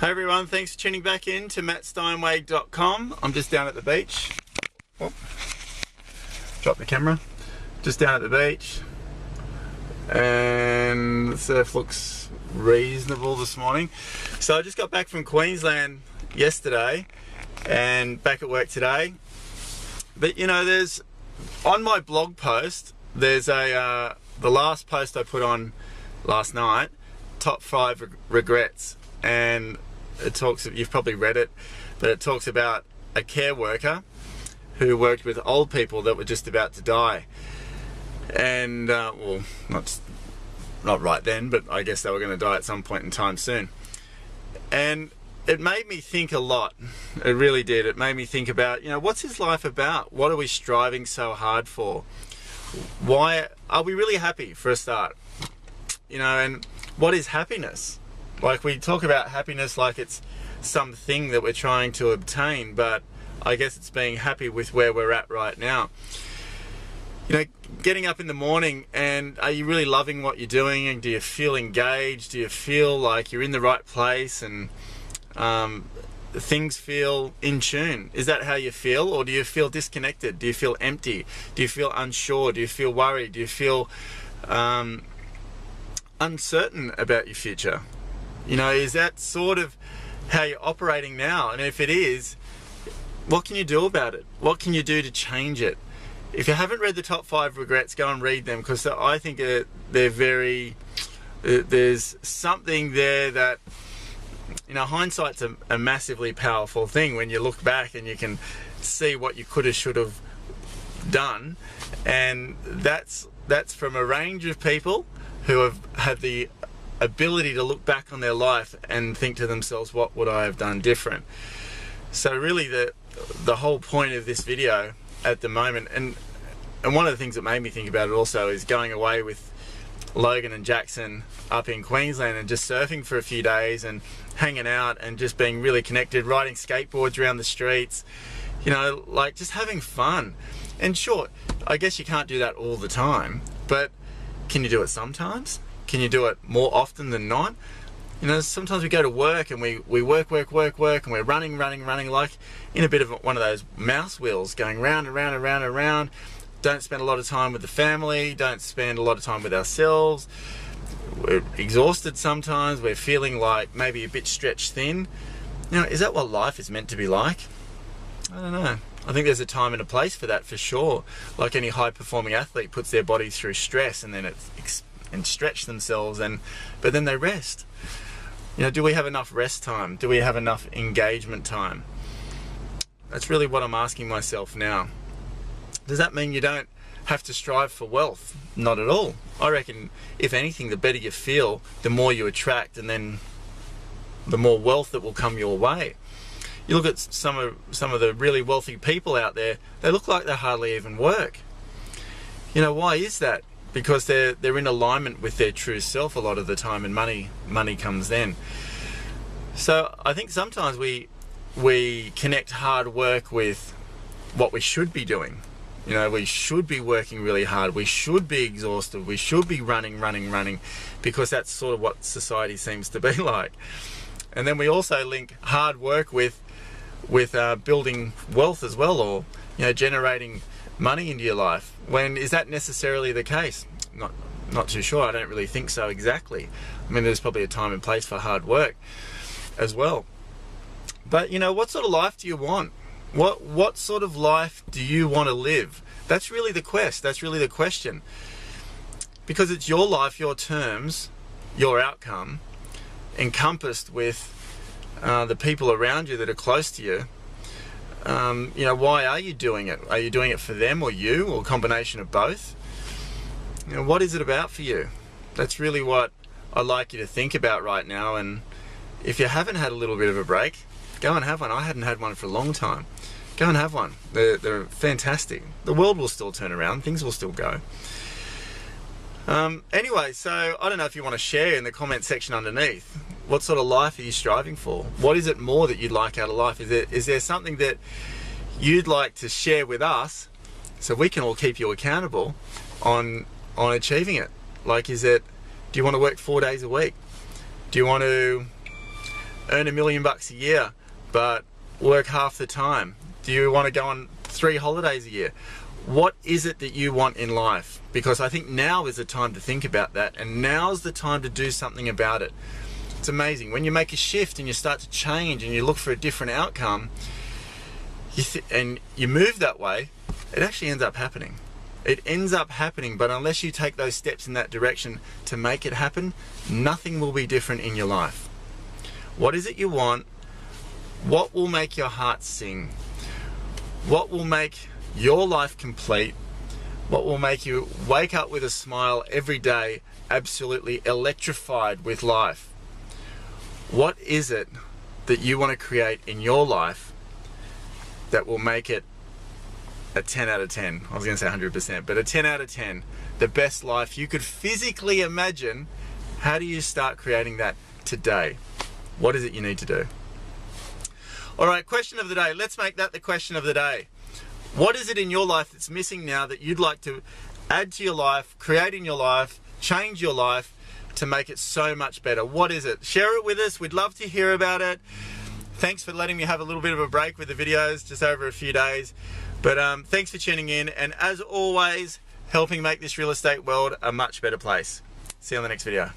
Hey everyone, thanks for tuning back in to mattsteinwede.com. I'm just down at the beach. Oh, drop the camera. Just down at the beach. And the surf looks reasonable this morning. So I just got back from Queensland yesterday and back at work today. But you know, there's, on my blog post, there's the last post I put on last night, top 5 regrets. And it talks, you've probably read it, but it talks about a care worker who worked with old people that were just about to die. And well, not right then, but I guess they were going to die at some point in time soon. And it made me think a lot. It really did. It made me think about, you know, what's his life about? What are we striving so hard for? Why are we really happy, for a start? You know, and what is happiness? Like, we talk about happiness like it's something that we're trying to obtain, but I guess it's being happy with where we're at right now. You know, getting up in the morning, and are you really loving what you're doing? And do you feel engaged? Do you feel like you're in the right place and things feel in tune? Is that how you feel? Or do you feel disconnected? Do you feel empty? Do you feel unsure? Do you feel worried? Do you feel uncertain about your future? You know, is that sort of how you're operating now? And if it is, what can you do about it? What can you do to change it? If you haven't read the top 5 regrets, go and read them, because I think they're very, there's something there that, you know, hindsight's a massively powerful thing when you look back and you can see what you could have, should have done. And that's from a range of people who have had the ability to look back on their life and think to themselves, what would I have done different? So really the whole point of this video at the moment, and one of the things that made me think about it also, is going away with Logan and Jackson up in Queensland and just surfing for a few days and hanging out and just being really connected, riding skateboards around the streets, you know, like just having fun. And sure, I guess you can't do that all the time, but can you do it sometimes? Can you do it more often than not? You know, sometimes we go to work and we work and we're running like in a bit of one of those mouse wheels, going round and round and round and round. Don't spend a lot of time with the family, don't spend a lot of time with ourselves. We're exhausted sometimes, we're feeling like maybe a bit stretched thin. You know, is that what life is meant to be like? I don't know. I think there's a time and a place for that, for sure. Like any high-performing athlete puts their body through stress and then and stretch themselves, but then they rest. You know, do we have enough rest time? Do we have enough engagement time? That's really what I'm asking myself now. Does that mean you don't have to strive for wealth? Not at all. I reckon, if anything, the better you feel, the more you attract, and then the more wealth that will come your way. You look at some of the really wealthy people out there, they look like they hardly even work. You know, why is that? Because they're in alignment with their true self a lot of the time, and money comes then. So I think sometimes we connect hard work with what we should be doing. You know, we should be working really hard, we should be exhausted, we should be running, because that's sort of what society seems to be like. And then we also link hard work with building wealth as well, or, you know, generating money into your life. When is that necessarily the case? Not too sure. I don't really think so exactly. I mean, there's probably a time and place for hard work as well. But, you know, what sort of life do you want? What sort of life do you want to live? That's really the quest. That's really the question. Because it's your life, your terms, your outcome, encompassed with the people around you that are close to you. You know, why are you doing it? Are you doing it for them or you, or a combination of both? You know, what is it about for you? That's really what I'd like you to think about right now. And if you haven't had a little bit of a break, go and have one. I hadn't had one for a long time. Go and have one. They're fantastic. The world will still turn around. Things will still go. Anyway, so I don't know if you want to share in the comment section underneath. What sort of life are you striving for? What is it more that you'd like out of life? Is there something that you'd like to share with us so we can all keep you accountable on achieving it? Like, do you want to work 4 days a week? Do you want to earn $1 million a year, but work half the time? Do you want to go on 3 holidays a year? What is it that you want in life? Because I think now is the time to think about that, and now's the time to do something about it. It's amazing. When you make a shift and you start to change and you look for a different outcome, and you move that way, it actually ends up happening. It ends up happening, but unless you take those steps in that direction to make it happen, nothing will be different in your life. What is it you want? What will make your heart sing? What will make your life complete? What will make you wake up with a smile every day, absolutely electrified with life? What is it that you want to create in your life that will make it a 10 out of 10? I was going to say 100%, but a 10 out of 10. The best life you could physically imagine. How do you start creating that today? What is it you need to do? All right, question of the day. Let's make that the question of the day. What is it in your life that's missing now that you'd like to add to your life, create in your life, change your life to make it so much better? What is it? Share it with us. We'd love to hear about it. Thanks for letting me have a little bit of a break with the videos just over a few days. But thanks for tuning in. And as always, helping make this real estate world a much better place. See you on the next video.